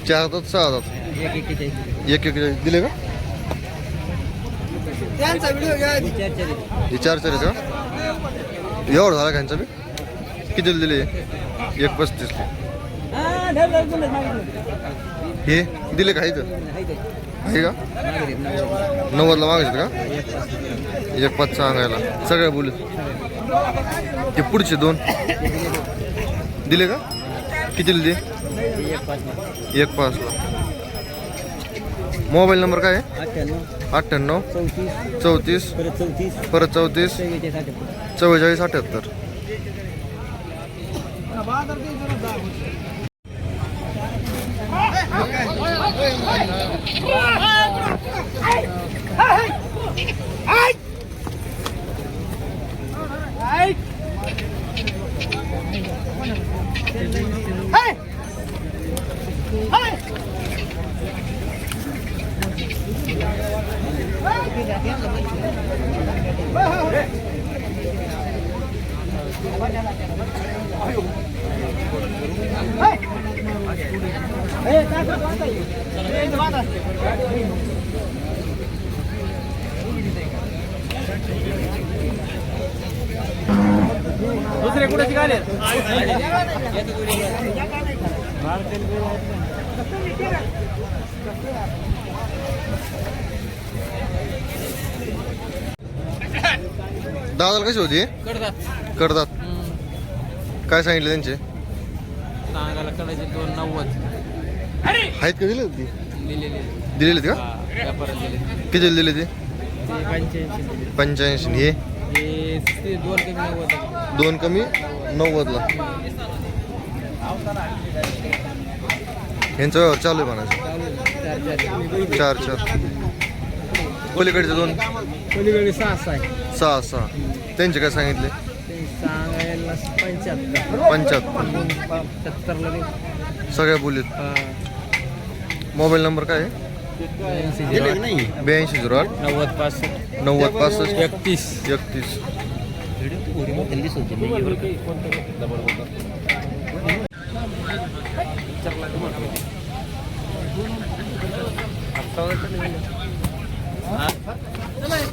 4 दात 6 दात एक दिले का? हे 4 आहेत का? एवढं झालं त्यांचं बी किती दिले? 1.35 हे दिले का? इथं आहे का? 90ला मागायचं का? 1.5 सांगायला सगळ्या बोलत. ते पुढचे 2 दिले का? किती दिले? 1.5ला. मोबाईल नंबर काय आहे? 98 34 परत 34 44 78. दुसरे कुठे शिकाले? दादाला कशी होती? कडदात. काय सांगितले त्यांचे? सांगायला कडायचे 290 आहेत का? दिले होती दिलेले का? किती दिले ते? 85. हे 2 कमी 90ला. यांचं व्यवहार चालू आहे म्हणायचं. 4 पलीकडचे 2 पलीकडे 6 आहे. 6 त्यांचे काय सांगितले? सांगायला 75 सगळ्या बोलीत. मोबाईल नंबर काय आहे? 82 08 90 65 31.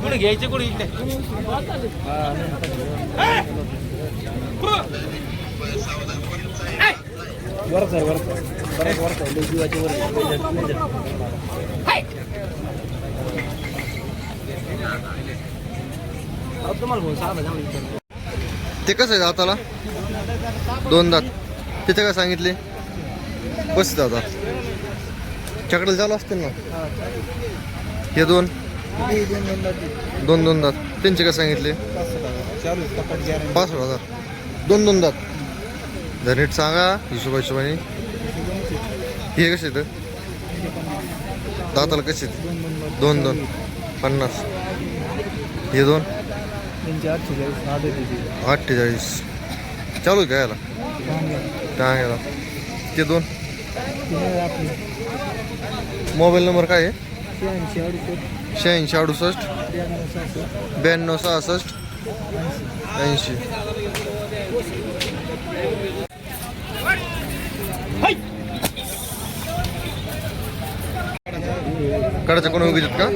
कुठे घ्यायचे? कुठे इकडे ते कसं आहे दाताला? 2 दात. तिथे काय सांगितले? 35,000. चकडे चालू असतील ना? हे 2 दात. त्यांचे काय सांगितले? 65,000. 2 दात. रेट सांगा हिशोबाने. हे कसे आहेत दाताला? कसे 2 50. हे 2 48. चालू आहे का याला? टांग्याला. ते 2. मोबाईल नंबर काय आहे? 86 68 92 66 80. कडाच्या कोणी उभी का?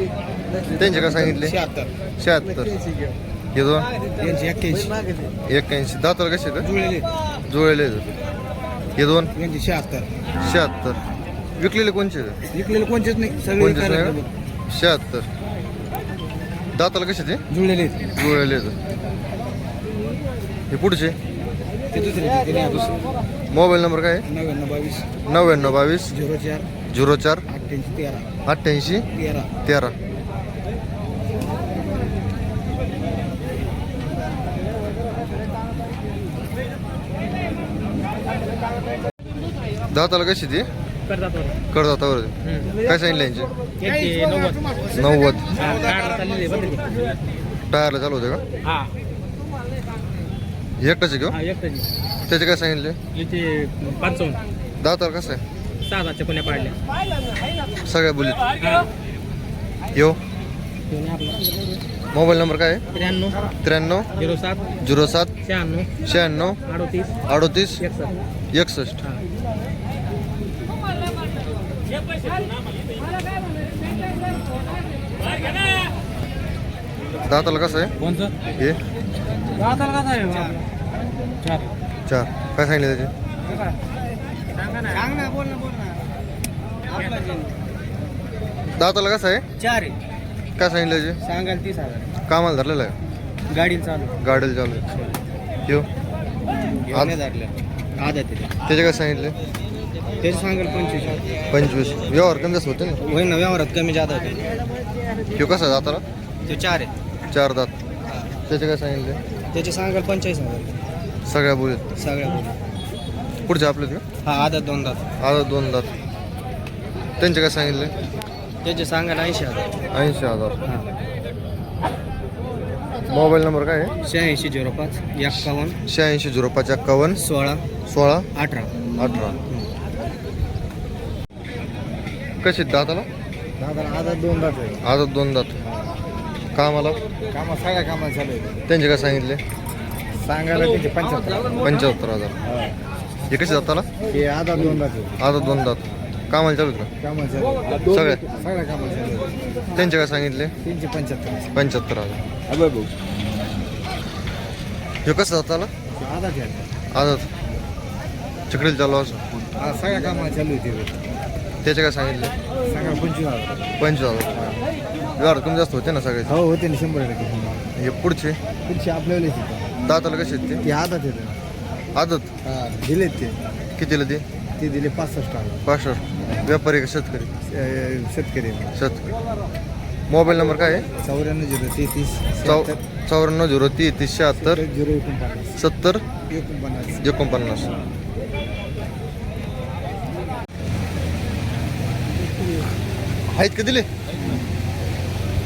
त्यांचे काय सांगितले? 76. हे 2 81. दाताला कसे जुळलेले. हे 2 76. विकलेले कोणचे? कोणतेच नाही. कोणतेच नाही. 76. दाताला कसे ते? जुळलेले. हे पुढचे? मोबाईल नंबर काय आहे? 99 22 04 88 13. दाताला कशी ती? कडदातावर. काय सांगितलं यांचे? 90. टायरला चालू होते का? एकटाचे का? त्याचे काय सांगितले? 55. दाताला कसं आहे? 6 कोण्या पाडल्या सगळ्या बोलीत. यो मोबाईल नंबर काय आहे? 93 07 96 38 61. दाताला कसं आहे कोणतं हे दाताला कसं आहे चार 4 काय सांगितले त्याचे सांग ना बोल ना दाताला कसं आहे 4 काय सांगितलं त्याचे सांगाल 30,000 कामाला धरलेलं आहे गाडीला चालू गाडीला चालू आहे ठेव आधा त्याचे काय सांगितले त्याचे सांगाल 25 व्यवहार कमी जास्त होते ना होईल ना व्यवहारात कमी जादा होते ठेव कसं आहे दाताला ते 4 आहे 4 दात त्याचे काय सांगितले त्याचे सांगाल 45,000 सगळ्या बोलीत सगळ्या पुढचे आपले का हा आधा 2 दात आता 2 दात त्यांचे काय सांगितले त्याचे सांगाल 80,000 80,000 मोबाईल नंबर काय आहे 8605 51 8605 51 16 16 18 18 कशी दाताला दादा आधा 2 दात आहे आता 2 दात कामाला सगळ्या कामाला चालू आहे त्यांचे काय सांगितले सांगायला त्याचे 75 75,000 हे कसे दाताला हे आधा 2 दात आहे आता 2 दात कामाला चालू का कामाला चालू सगळ्या सगळ्या कामाला चालू त्यांचे काय सांगितले त्यांचे 75 75,000 भाऊ हे कसं दाताला आधा आहे आता चिकडील चालू असं हा सगळ्या कामाला चालू आहे त्याचे काय सांगितले सगळ्या 25,000 25,000 व्यवहार कमी जास्त होते ना सगळे हो होते ना 100% हे पुढचे पुढची आपल्याला दाताला कसे आहेत ते आधाच येते ते आदत हा दिलेत ते कितीला ते दिले 65,000 पाचशे व्यापारी का शेतकरी शेतकरी शेतकरी मोबाईल नंबर काय आहे 94 94 030 76 70 49 आहेत का दिले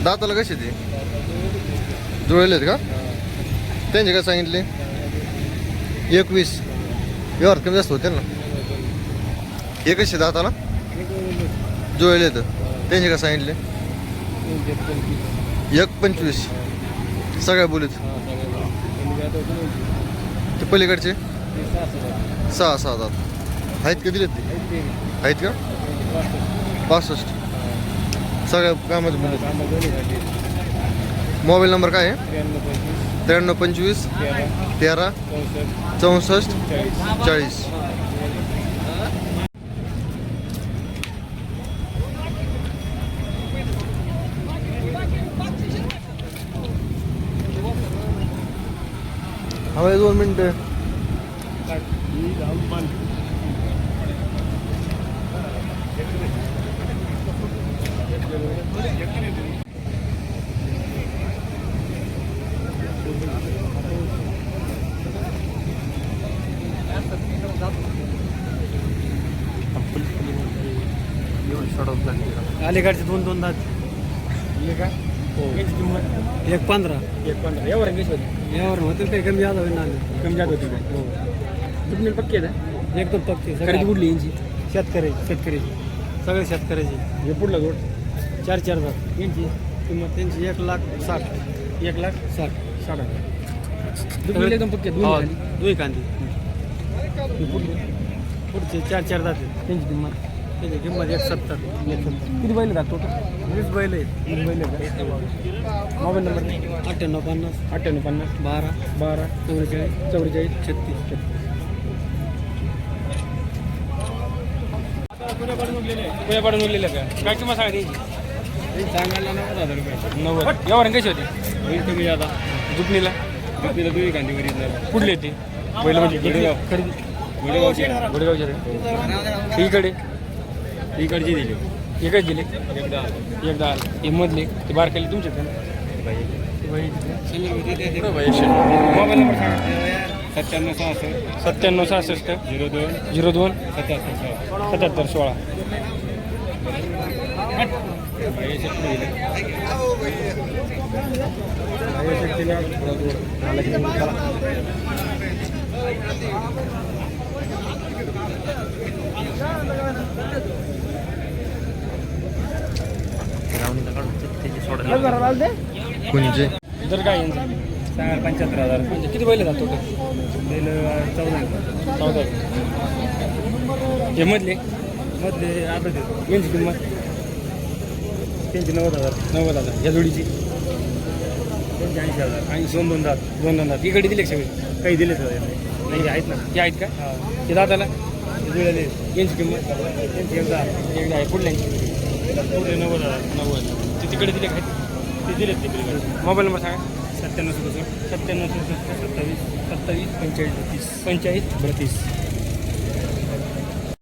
दाताला कसे ते जुळलेत का त्यांचे काय सांगितले 21 व्यवहार कमी जास्त होते ना हे कसे दाताला जुळले तर त्यांचे काय सांगितले 1.25 सगळ्या बोलीत ते पलीकडचे 6 दात आहेत का दिलेत ते आहेत का 65 सगळ्या कामात बोलत मोबाईल नंबर काय आहे 93 25 13 64 40 हवा 2 मिनिटं अलीकडचे 2 दात हे काय हो 1.15 यावर होतील काही कमी जादा होईल ना कमी जादा होतील हो तुम्ही पक्के आहे एकदम पक्के सगळ्याची कुठली यांची शेतकरी सगळे शेतकऱ्याची हे पुढला जोड 4 दात यांची किंमत त्यांची 1,60,000 1,60,000 एकदम पक्के दोन कांदी पुढचे 4 दात त्यांची किंमत 1,70,000 किती बैल जात टोटल 20 बैल आहेत मोबाईल नंबर 9850 12 44 36 पुण्या पाडून उरलेलं का काय किंमत सांगा सांगायला 90,000 रुपये 90 यावर कशी होती बैल कमी आता जुपणीला दुई गांधीवरी कुठले ते बैल म्हणजे खरेदी गोडेगावचे इकडची दिली एकच दिले एकदा हे मधले ते बारकाली तुमच्यात मोबाईल नंबर सांगा 97 02 77 16 कुंजे जर काय सांगा 75,000 किती बैल जातो बैल 14 हे मधले मधले अर्धा देतो. यांची किंमत त्यांची 90,000 या जोडीची त्यांची 80,000 आणि दोन दात इकडे दिले सगळे काही दिले तर नाही आहेत ना ते आहेत का ते दादाला जुळले यांची किंमत त्यांची एकदा आहे पुढल्यांची पुढे 90,000 ते तिकडे दिले काय ते दिलेत तिकडे. मोबाईल नंबर सांगा. 97 27 27 45 45 45 32